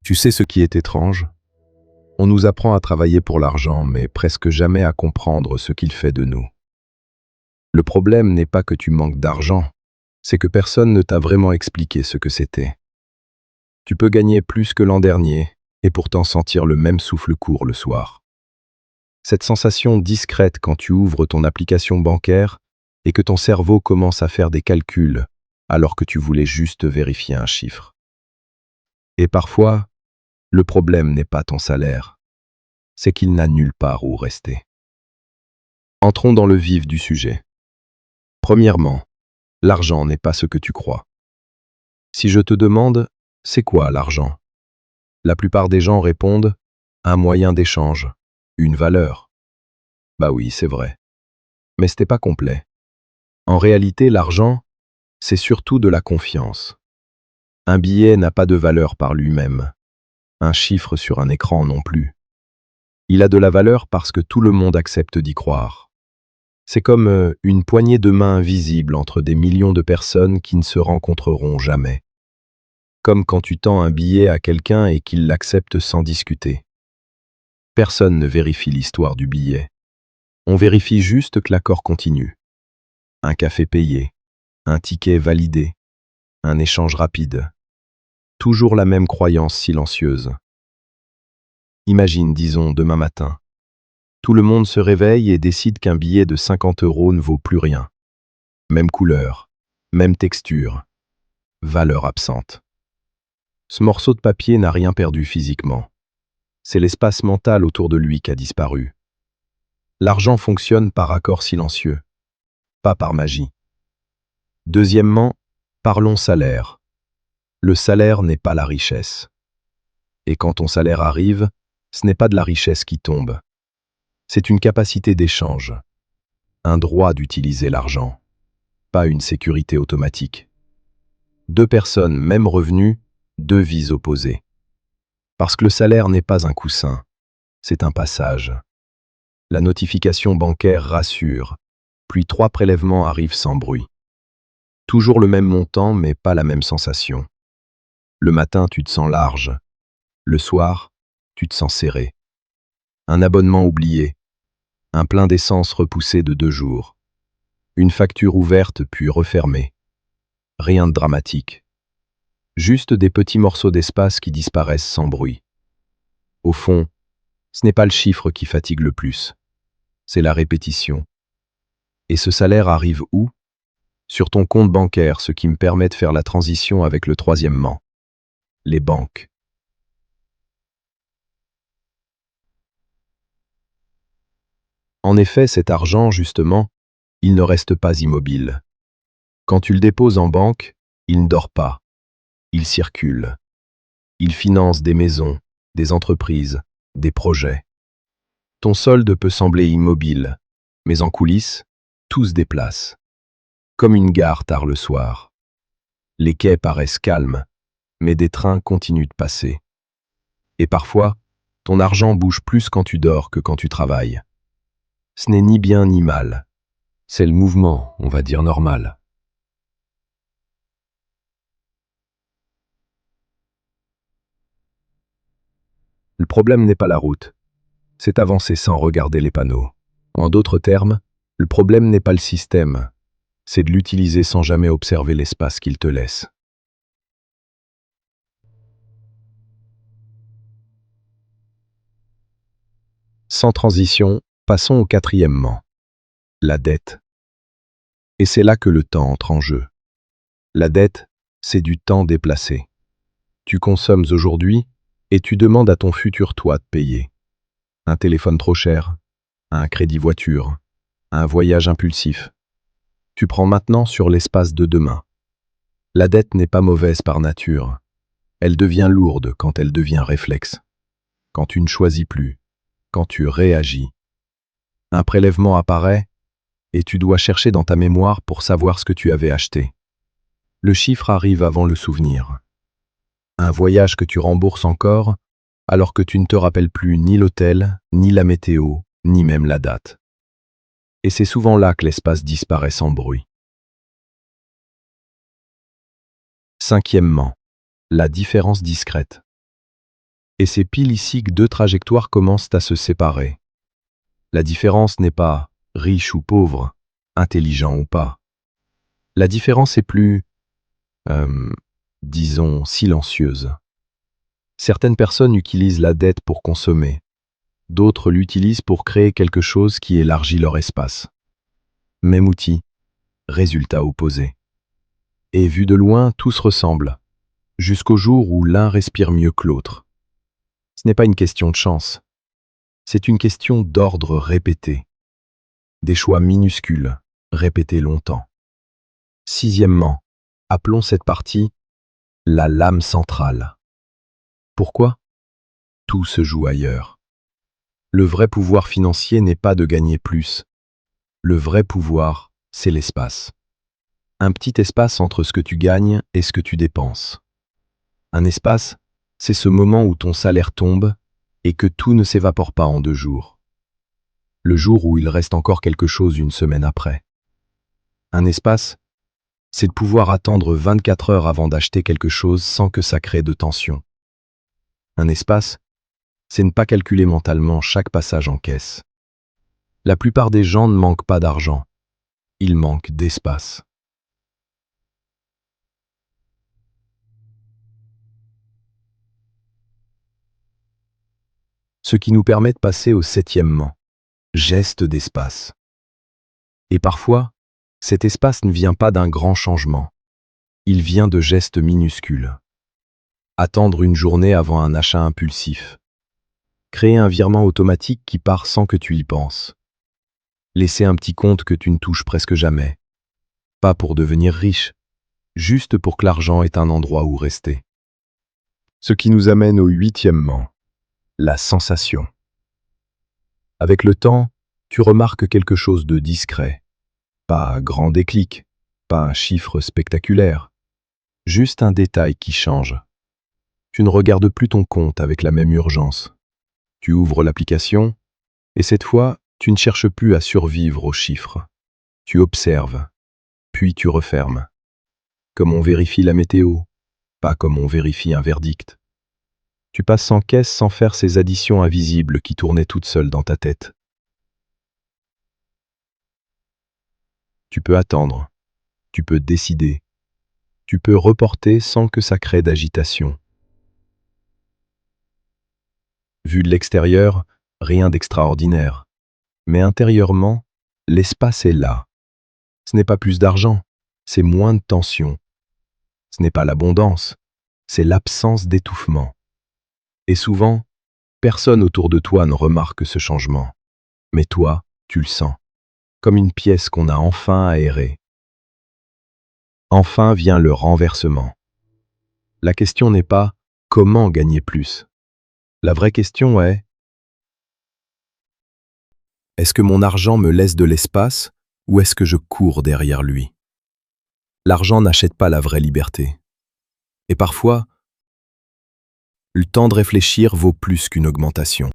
Tu sais ce qui est étrange? On nous apprend à travailler pour l'argent, mais presque jamais à comprendre ce qu'il fait de nous. Le problème n'est pas que tu manques d'argent, c'est que personne ne t'a vraiment expliqué ce que c'était. Tu peux gagner plus que l'an dernier, et pourtant sentir le même souffle court le soir. Cette sensation discrète quand tu ouvres ton application bancaire et que ton cerveau commence à faire des calculs alors que tu voulais juste vérifier un chiffre. Et parfois, le problème n'est pas ton salaire, c'est qu'il n'a nulle part où rester. Entrons dans le vif du sujet. Premièrement, l'argent n'est pas ce que tu crois. Si je te demande, c'est quoi l'argent? La plupart des gens répondent, un moyen d'échange, une valeur. Bah oui, c'est vrai. Mais ce n'est pas complet. En réalité, l'argent, c'est surtout de la confiance. Un billet n'a pas de valeur par lui-même. Un chiffre sur un écran non plus. Il a de la valeur parce que tout le monde accepte d'y croire. C'est comme une poignée de main invisible entre des millions de personnes qui ne se rencontreront jamais. Comme quand tu tends un billet à quelqu'un et qu'il l'accepte sans discuter. Personne ne vérifie l'histoire du billet. On vérifie juste que l'accord continue. Un café payé, un ticket validé, un échange rapide. Toujours la même croyance silencieuse. Imagine, disons, demain matin. Tout le monde se réveille et décide qu'un billet de 50 € ne vaut plus rien. Même couleur, même texture, valeur absente. Ce morceau de papier n'a rien perdu physiquement. C'est l'espace mental autour de lui qui a disparu. L'argent fonctionne par accord silencieux, pas par magie. Deuxièmement, parlons salaire. Le salaire n'est pas la richesse. Et quand ton salaire arrive, ce n'est pas de la richesse qui tombe. C'est une capacité d'échange, un droit d'utiliser l'argent, pas une sécurité automatique. Deux personnes, même revenus, deux vies opposées. Parce que le salaire n'est pas un coussin, c'est un passage. La notification bancaire rassure, puis 3 prélèvements arrivent sans bruit. Toujours le même montant, mais pas la même sensation. Le matin, tu te sens large. Le soir, tu te sens serré. Un abonnement oublié. Un plein d'essence repoussé de 2 jours. Une facture ouverte puis refermée. Rien de dramatique. Juste des petits morceaux d'espace qui disparaissent sans bruit. Au fond, ce n'est pas le chiffre qui fatigue le plus. C'est la répétition. Et ce salaire arrive où? Sur ton compte bancaire, ce qui me permet de faire la transition avec le troisièmement. Les banques. En effet, cet argent, justement, il ne reste pas immobile. Quand tu le déposes en banque, il ne dort pas. Il circule. Il finance des maisons, des entreprises, des projets. Ton solde peut sembler immobile, mais en coulisses, tout se déplace. Comme une gare tard le soir. Les quais paraissent calmes, mais des trains continuent de passer. Et parfois, ton argent bouge plus quand tu dors que quand tu travailles. Ce n'est ni bien ni mal. C'est le mouvement, on va dire normal. Le problème n'est pas la route, c'est avancer sans regarder les panneaux. En d'autres termes, le problème n'est pas le système, c'est de l'utiliser sans jamais observer l'espace qu'il te laisse. Sans transition, passons au quatrièmement. La dette. Et c'est là que le temps entre en jeu. La dette, c'est du temps déplacé. Tu consommes aujourd'hui et tu demandes à ton futur toi de payer. Un téléphone trop cher, un crédit voiture, un voyage impulsif. Tu prends maintenant sur l'espace de demain. La dette n'est pas mauvaise par nature. Elle devient lourde quand elle devient réflexe. Quand tu ne choisis plus, quand tu réagis. Un prélèvement apparaît et tu dois chercher dans ta mémoire pour savoir ce que tu avais acheté. Le chiffre arrive avant le souvenir. Un voyage que tu rembourses encore alors que tu ne te rappelles plus ni l'hôtel, ni la météo, ni même la date. Et c'est souvent là que l'espace disparaît sans bruit. Cinquièmement, la différence discrète. Et c'est pile ici que deux trajectoires commencent à se séparer. La différence n'est pas riche ou pauvre, intelligent ou pas. La différence est plus, disons, silencieuse. Certaines personnes utilisent la dette pour consommer. D'autres l'utilisent pour créer quelque chose qui élargit leur espace. Même outil, résultat opposé. Et vu de loin, tous ressemblent, jusqu'au jour où l'un respire mieux que l'autre. Ce n'est pas une question de chance, c'est une question d'ordre répété. Des choix minuscules, répétés longtemps. Sixièmement, appelons cette partie la lame centrale. Pourquoi? Tout se joue ailleurs. Le vrai pouvoir financier n'est pas de gagner plus. Le vrai pouvoir, c'est l'espace. Un petit espace entre ce que tu gagnes et ce que tu dépenses. Un espace, c'est ce moment où ton salaire tombe et que tout ne s'évapore pas en 2 jours. Le jour où il reste encore quelque chose une semaine après. Un espace, c'est de pouvoir attendre 24 heures avant d'acheter quelque chose sans que ça crée de tension. Un espace, c'est ne pas calculer mentalement chaque passage en caisse. La plupart des gens ne manquent pas d'argent, ils manquent d'espace. Ce qui nous permet de passer au septièmement, geste d'espace. Et parfois, cet espace ne vient pas d'un grand changement. Il vient de gestes minuscules. Attendre une journée avant un achat impulsif. Créer un virement automatique qui part sans que tu y penses. Laisser un petit compte que tu ne touches presque jamais. Pas pour devenir riche, juste pour que l'argent ait un endroit où rester. Ce qui nous amène au huitièmement, la sensation. Avec le temps, tu remarques quelque chose de discret. Pas un grand déclic, pas un chiffre spectaculaire. Juste un détail qui change. Tu ne regardes plus ton compte avec la même urgence. Tu ouvres l'application, et cette fois, tu ne cherches plus à survivre aux chiffres. Tu observes, puis tu refermes. Comme on vérifie la météo, pas comme on vérifie un verdict. Tu passes en caisse sans faire ces additions invisibles qui tournaient toutes seules dans ta tête. Tu peux attendre, tu peux décider, tu peux reporter sans que ça crée d'agitation. Vu de l'extérieur, rien d'extraordinaire. Mais intérieurement, l'espace est là. Ce n'est pas plus d'argent, c'est moins de tension. Ce n'est pas l'abondance, c'est l'absence d'étouffement. Et souvent, personne autour de toi ne remarque ce changement. Mais toi, tu le sens, comme une pièce qu'on a enfin aérée. Enfin vient le renversement. La question n'est pas comment gagner plus. La vraie question est: est-ce que mon argent me laisse de l'espace ou est-ce que je cours derrière lui? L'argent n'achète pas la vraie liberté. Et parfois, le temps de réfléchir vaut plus qu'une augmentation.